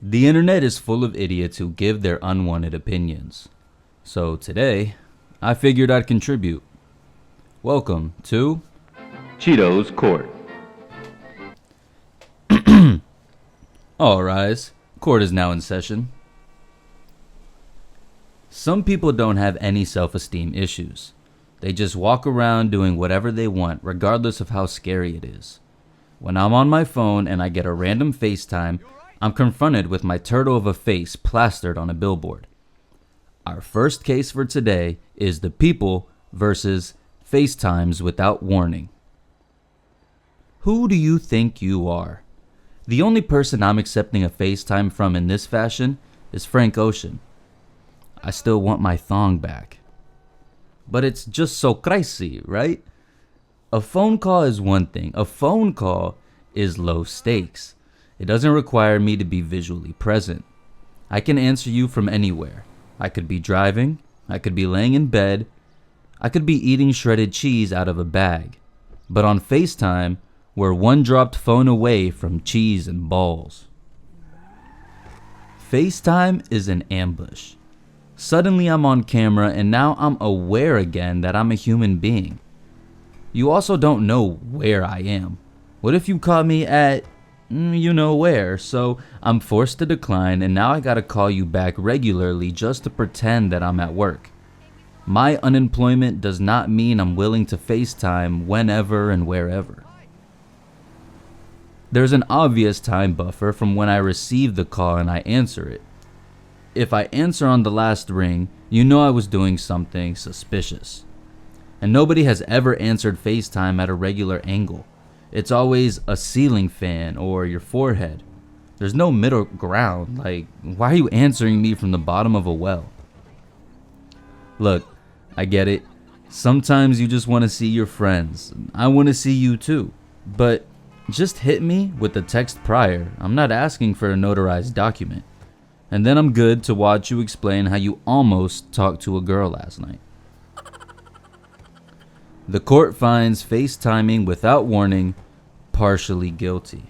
The internet is full of idiots who give their unwanted opinions. So today, I figured I'd contribute. Welcome to Chito's Court. All Rise. Court is now in session. Some people don't have any self-esteem issues. They just walk around doing whatever they want, regardless of how scary it is. When I'm on my phone and I get a random FaceTime, I'm confronted with my turtle of a face plastered on a billboard. Our first case for today is the people versus FaceTimes without warning. Who do you think you are? The only person I'm accepting a FaceTime from in this fashion is Frank Ocean. I still want my thong back. But it's just so crazy, right? A phone call is one thing. A phone call is low stakes. It doesn't require me to be visually present. I can answer you from anywhere. I could be driving. I could be laying in bed. I could be eating shredded cheese out of a bag. But on FaceTime, we're one dropped phone away from cheese and balls. FaceTime is an ambush. Suddenly I'm on camera and now I'm aware again that I'm a human being. You also don't know where I am. What if you caught me at you know where? So I'm forced to decline and now I gotta call you back regularly just to pretend that I'm at work. My unemployment does not mean I'm willing to FaceTime whenever and wherever. There's an obvious time buffer from when I receive the call and I answer it. If I answer on the last ring, you know I was doing something suspicious. And nobody has ever answered FaceTime at a regular angle. It's always a ceiling fan or your forehead. There's no middle ground. Like, why are you answering me from the bottom of a well? Look, I get it. Sometimes you just want to see your friends. I want to see you too. But just hit me with the text prior. I'm not asking for a notarized document. And then I'm good to watch you explain how you almost talked to a girl last night. The court finds FaceTiming without warning partially guilty.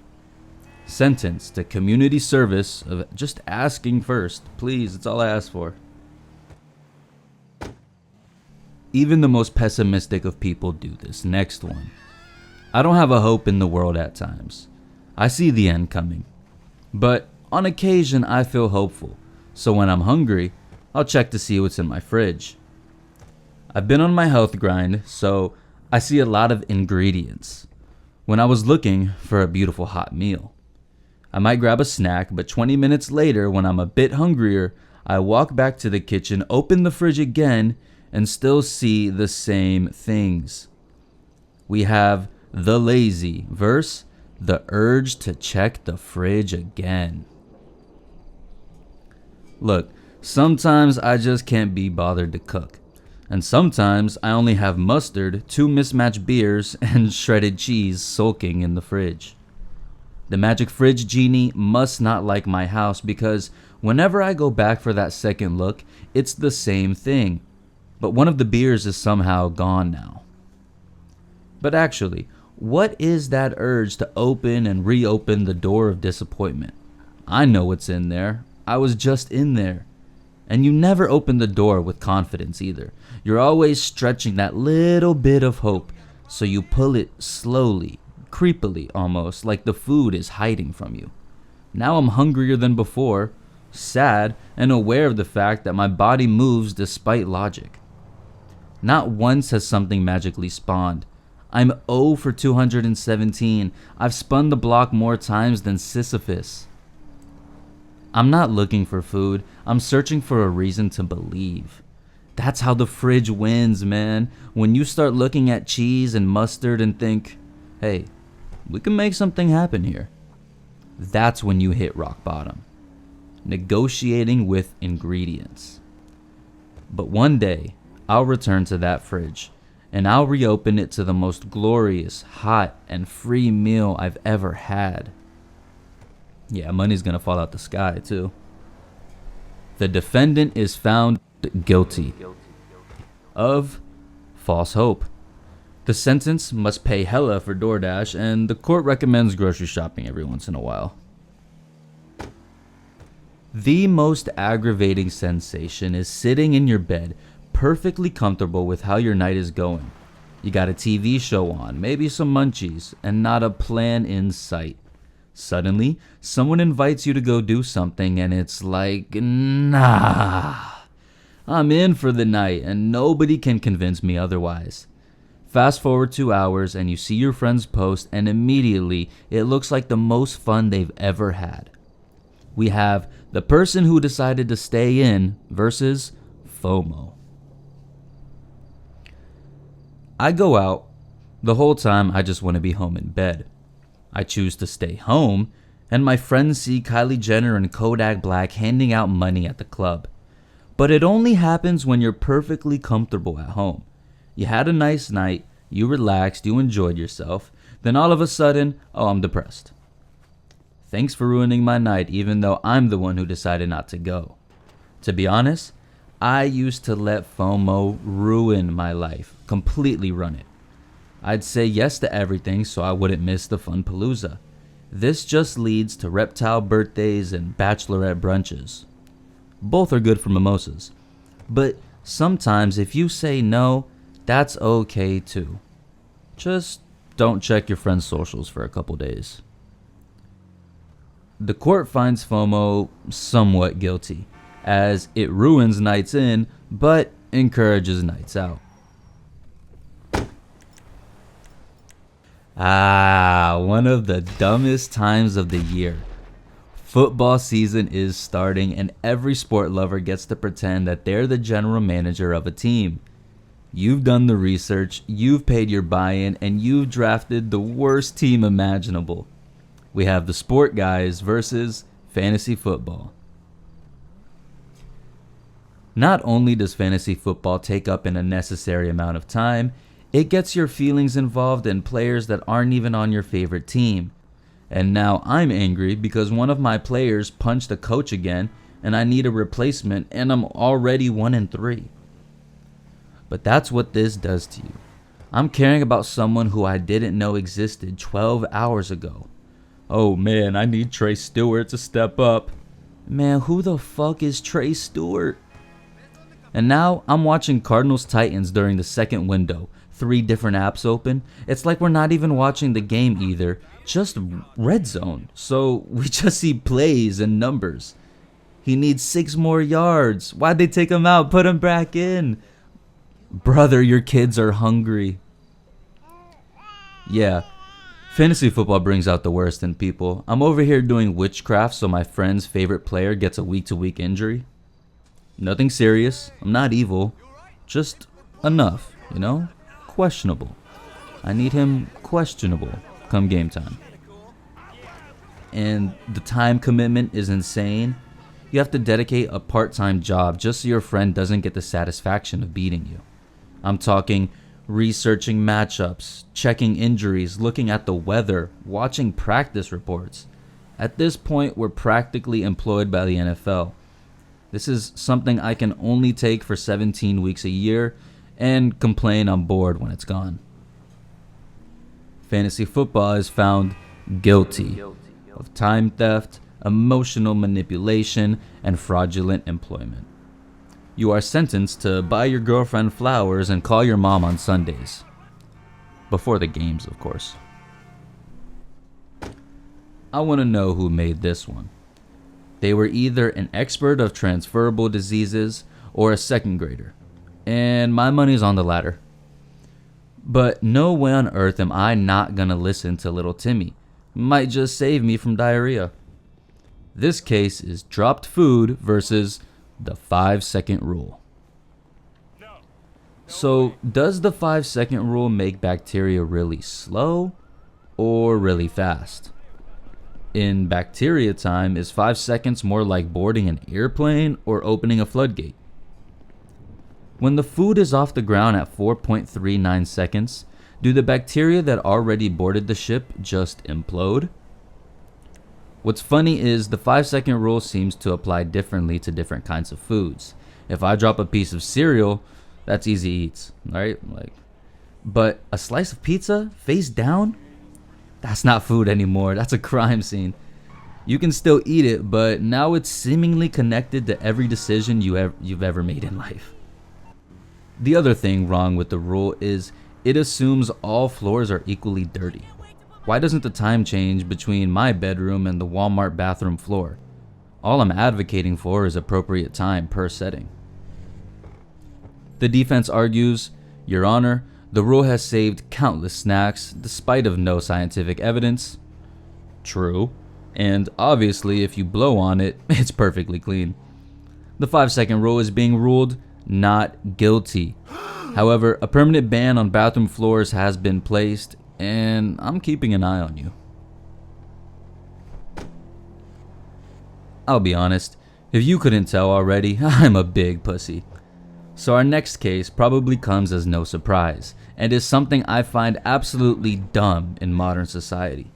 Sentenced to community service of just asking first. Please, that's all I ask for. Even the most pessimistic of people do this. Next one. I don't have a hope in the world at times. I see the end coming. But on occasion, I feel hopeful. So when I'm hungry, I'll check to see what's in my fridge. I've been on my health grind, so I see a lot of ingredients. When I was looking for a beautiful hot meal, I might grab a snack, but 20 minutes later, when I'm a bit hungrier, I walk back to the kitchen, open the fridge again, and still see the same things. We have the lazy versus the urge to check the fridge again. Look, sometimes I just can't be bothered to cook. And sometimes I only have mustard, 2 mismatched beers, and shredded cheese sulking in the fridge. The magic fridge genie must not like my house because whenever I go back for that second look, it's the same thing. But one of the beers is somehow gone now. But actually, what is that urge to open and reopen the door of disappointment? I know what's in there. I was just in there. And you never open the door with confidence either. You're always stretching that little bit of hope, so you pull it slowly, creepily almost, like the food is hiding from you. Now I'm hungrier than before, sad, and aware of the fact that my body moves despite logic. Not once has something magically spawned. I'm 0 for 217. I've spun the block more times than Sisyphus. I'm not looking for food. I'm searching for a reason to believe. That's how the fridge wins, man. When you start looking at cheese and mustard and think, hey, we can make something happen here. That's when you hit rock bottom. Negotiating with ingredients. But one day, I'll return to that fridge and I'll reopen it to the most glorious, hot, and free meal I've ever had. Yeah, money's gonna fall out the sky, too. The defendant is found guilty of false hope. The sentence must pay hella for DoorDash, and the court recommends grocery shopping every once in a while. The most aggravating sensation is sitting in your bed, perfectly comfortable with how your night is going. You got a TV show on, maybe some munchies, and not a plan in sight. Suddenly, someone invites you to go do something, and it's like, nah. I'm in for the night, and nobody can convince me otherwise. Fast forward 2 hours, and you see your friend's post, and immediately it looks like the most fun they've ever had. We have the person who decided to stay in versus FOMO. I go out. The whole time I just want to be home in bed. I choose to stay home, and my friends see Kylie Jenner and Kodak Black handing out money at the club. But it only happens when you're perfectly comfortable at home. You had a nice night, you relaxed, you enjoyed yourself, then all of a sudden, oh, I'm depressed. Thanks for ruining my night, even though I'm the one who decided not to go. To be honest, I used to let FOMO ruin my life, completely run it. I'd say yes to everything so I wouldn't miss the fun palooza. This just leads to reptile birthdays and bachelorette brunches. Both are good for mimosas. But sometimes if you say no, that's okay too. Just don't check your friend's socials for a couple days. The court finds FOMO somewhat guilty, as it ruins nights in, but encourages nights out. One of the dumbest times of the year. Football season is starting, and every sport lover gets to pretend that they're the general manager of a team. You've done the research, you've paid your buy-in, and you've drafted the worst team imaginable. We have the sport guys versus fantasy football. Not only does fantasy football take up an unnecessary amount of time, it gets your feelings involved in players that aren't even on your favorite team. And now I'm angry because one of my players punched a coach again and I need a replacement, and I'm already 1-3. But that's what this does to you. I'm caring about someone who I didn't know existed 12 hours ago. Oh man, I need Trey Stewart to step up. Man, who the fuck is Trey Stewart? And now I'm watching Cardinals Titans during the second window. 3 different apps open. It's like we're not even watching the game either, just red zone. So we just see plays and numbers. He needs 6 more yards. Why'd they take him out? Put him back in. Brother, your kids are hungry. Yeah, fantasy football brings out the worst in people. I'm over here doing witchcraft so my friend's favorite player gets a week-to-week injury. Nothing serious. I'm not evil. Just enough, you know? Questionable. I need him questionable come game time. And the time commitment is insane. You have to dedicate a part-time job just so your friend doesn't get the satisfaction of beating you. I'm talking researching matchups, checking injuries, looking at the weather, watching practice reports. At this point, we're practically employed by the NFL. This is something I can only take for 17 weeks a year and complain I'm bored when it's gone. Fantasy football is found guilty of time theft, emotional manipulation, and fraudulent employment. You are sentenced to buy your girlfriend flowers and call your mom on Sundays. Before the games, of course. I want to know who made this one. They were either an expert of transferable diseases or a second grader. And my money's on the latter. But no way on earth am I not gonna listen to little Timmy. Might just save me from diarrhea. This case is dropped food versus the 5-second rule. So, does the 5-second rule make bacteria really slow or really fast? In bacteria time, is 5 seconds more like boarding an airplane or opening a floodgate? When the food is off the ground at 4.39 seconds, do the bacteria that already boarded the ship just implode? What's funny is the 5-second rule seems to apply differently to different kinds of foods. If I drop a piece of cereal, that's easy eats, right? But a slice of pizza face down? That's not food anymore. That's a crime scene. You can still eat it, but now it's seemingly connected to every decision you've ever made in life. The other thing wrong with the rule is it assumes all floors are equally dirty. Why doesn't the time change between my bedroom and the Walmart bathroom floor? All I'm advocating for is appropriate time per setting. The defense argues, Your Honor, the rule has saved countless snacks despite of no scientific evidence. True. And obviously, if you blow on it, it's perfectly clean. The 5-second rule is being ruled not guilty. However, a permanent ban on bathroom floors has been placed, and I'm keeping an eye on you. I'll be honest, if you couldn't tell already, I'm a big pussy. So our next case probably comes as no surprise, and is something I find absolutely dumb in modern society.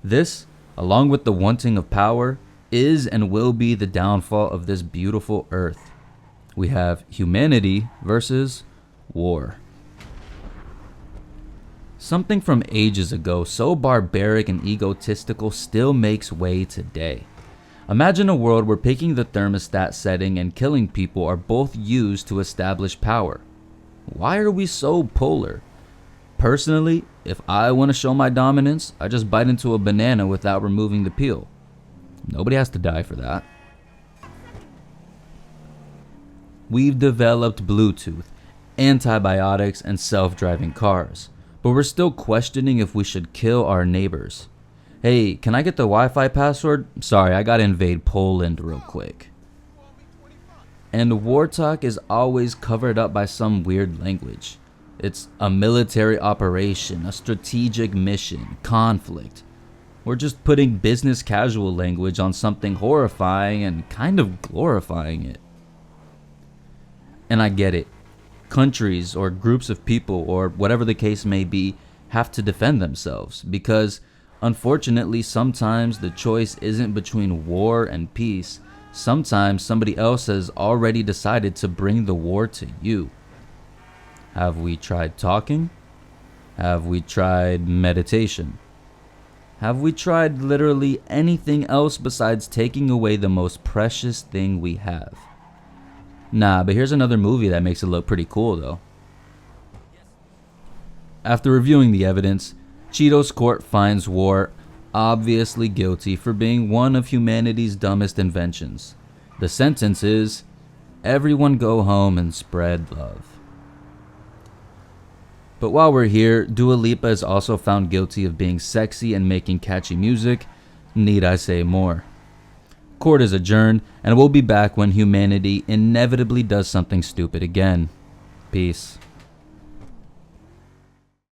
This, along with the wanting of power, is and will be the downfall of this beautiful earth. We have humanity versus war. Something from ages ago so barbaric and egotistical still makes way today. Imagine a world where picking the thermostat setting and killing people are both used to establish power. Why are we so polar? Personally, if I want to show my dominance, I just bite into a banana without removing the peel. Nobody has to die for that. We've developed Bluetooth, antibiotics, and self-driving cars, but we're still questioning if we should kill our neighbors. Hey, can I get the Wi-Fi password? Sorry, I gotta invade Poland real quick. And war talk is always covered up by some weird language. It's a military operation, a strategic mission, conflict. We're just putting business casual language on something horrifying and kind of glorifying it. And I get it. Countries or groups of people or whatever the case may be have to defend themselves because unfortunately sometimes the choice isn't between war and peace. Sometimes somebody else has already decided to bring the war to you. Have we tried talking? Have we tried meditation? Have we tried literally anything else besides taking away the most precious thing we have? Nah, but here's another movie that makes it look pretty cool though. After reviewing the evidence, Chito's court finds war obviously guilty for being one of humanity's dumbest inventions. The sentence is, everyone go home and spread love. But while we're here, Dua Lipa is also found guilty of being sexy and making catchy music. Need I say more? Court is adjourned, and we'll be back when humanity inevitably does something stupid again. Peace.